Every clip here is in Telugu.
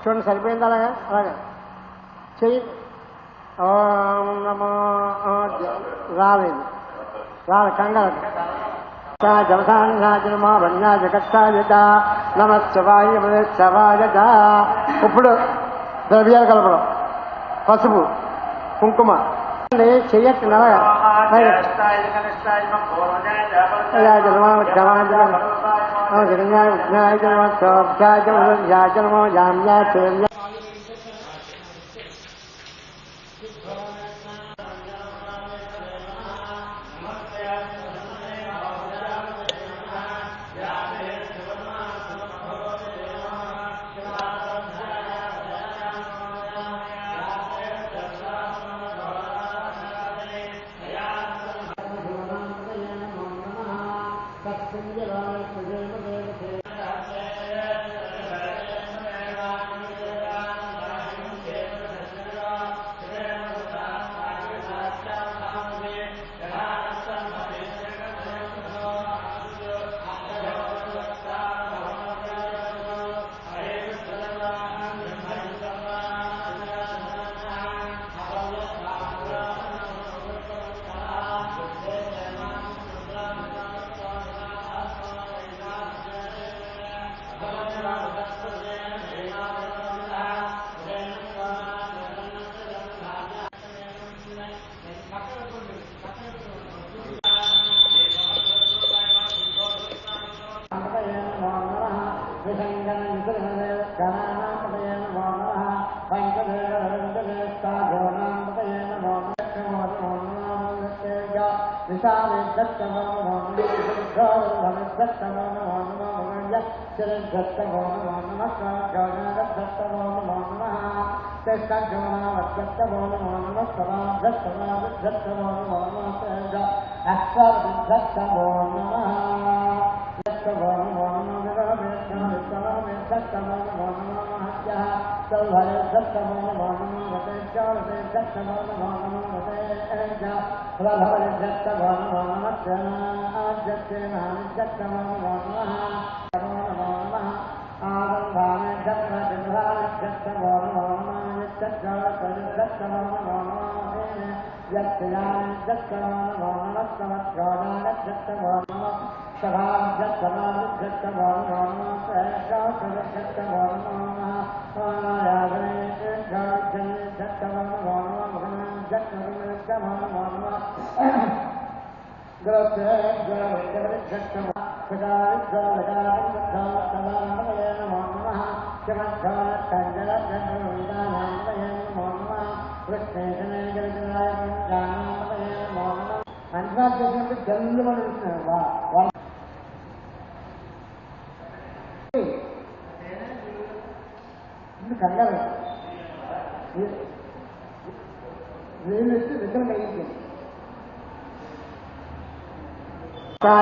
చూడండి సరిపోయింది అలాగా అలాగా చెయ్యి ఓం నమో రాలేదు రాదు కంగారు జమసాన్యాజనమో వన్యా జగత్సాయత నమస్వాయ ప్రదేశవాయత ఇప్పుడు ద్రవ్యాలు కలపడం పసుపు కుంకుమ చెయ్యట్టు నలగా జగన్యాయజనమో జామ్యా చేమ్య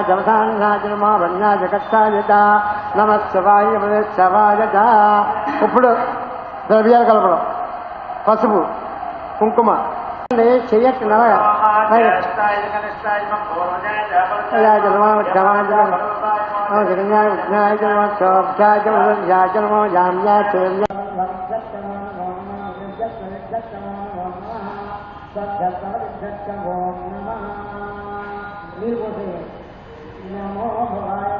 జమసాన్యాజనమో వన్యా జగత్సాయత నమస్వాయ ప్రదేశవాయత ఇప్పుడు ద్రవ్యాలు కలపడం పసుపు కుంకుమ చెయ్యట్టు నలగా నీరు పోతే నమో భవాయ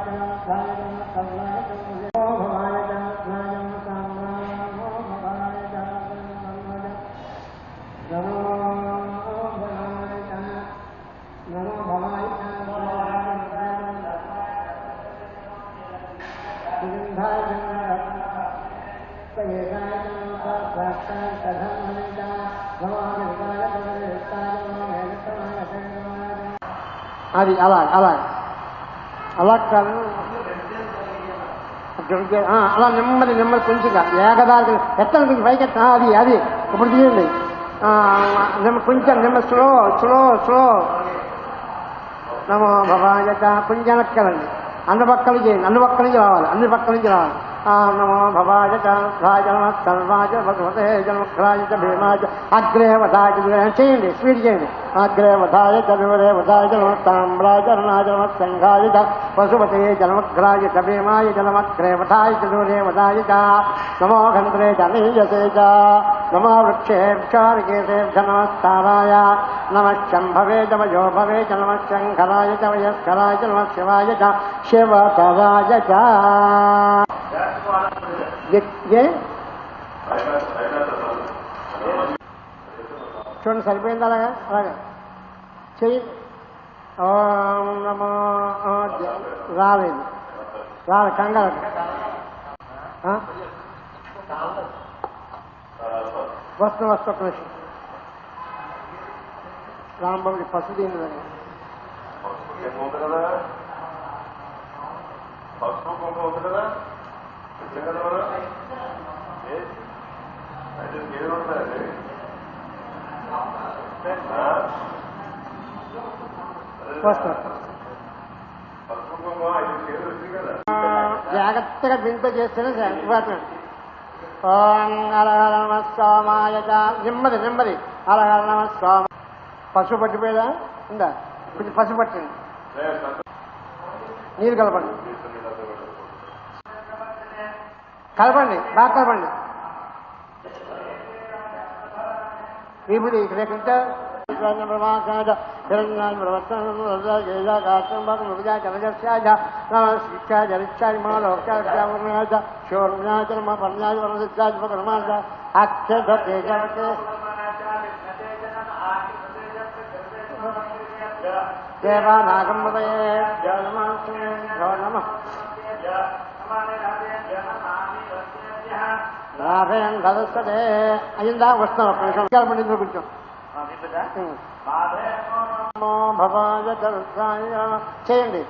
అది అలా అలా అలా కాదు అలా నెమ్మది నెమ్మది కొంచెంగా ఏకదారి ఎత్తన కొంచెం పైకెత్త అది అది ఇప్పుడు తీయండి కొంచెం నెమ్మది స్లో స్లో స్లో నమో భవాయ కొంచెం వెనక్కెళ్ళండి అన్ని పక్కల నుంచి చేయండి అన్ని పక్కల నుంచి రావాలి అన్ని పక్కల నుంచి రావాలి నమో భవాయ రాజమ సర్వాజ భగవతే జన్మరాజ భీమాజ అగ్రే వధాయ చేయండి స్పీడ్ చేయండి అగ్రే వధాయ చదువరే వధాయ జన్మ తామ్రాజ అరుణాజన్మ సంఘాయ పశుపతే జన్మగ్రాయ భీమాయ జన్మగ్రే వధాయ చదువరే వధాయ నమో గంధ్రే జనీయసే నమో వృక్షేక్షారికేశే నమస్తారాయ నమ శంభవే జమయో భవే నమ శంకరాయ చ వయస్కరాయ నమ శివాయ చ శివతరాయ చ చూడండి సరిపోయింది అలాగా అలాగా చెయ్యి ఓం నమో రాలేదు రాలేదు కంగారు వస్తు వస్తు ఒక నిమిషం రాంబాబుడి పసు దీని జాగ్రత్తగా దీంతో చేస్తేనే శాంతిపాత్రం ఓం హరహర నమ స్వామాయ నెమ్మది నెమ్మది హరహర నమ స్వామ పసుపు పట్టిపోయేదా ఉందా కొంచెం పసుపు పట్టండి నీరు కలపండి కలపండి బాగా కలపండి ఇప్పుడు లేకుంటే బ్రహ్మాకాశ అయిందా వస్తాం ఒక్క నిమిషం కలపండి కొంచెం భవాయ చేయండి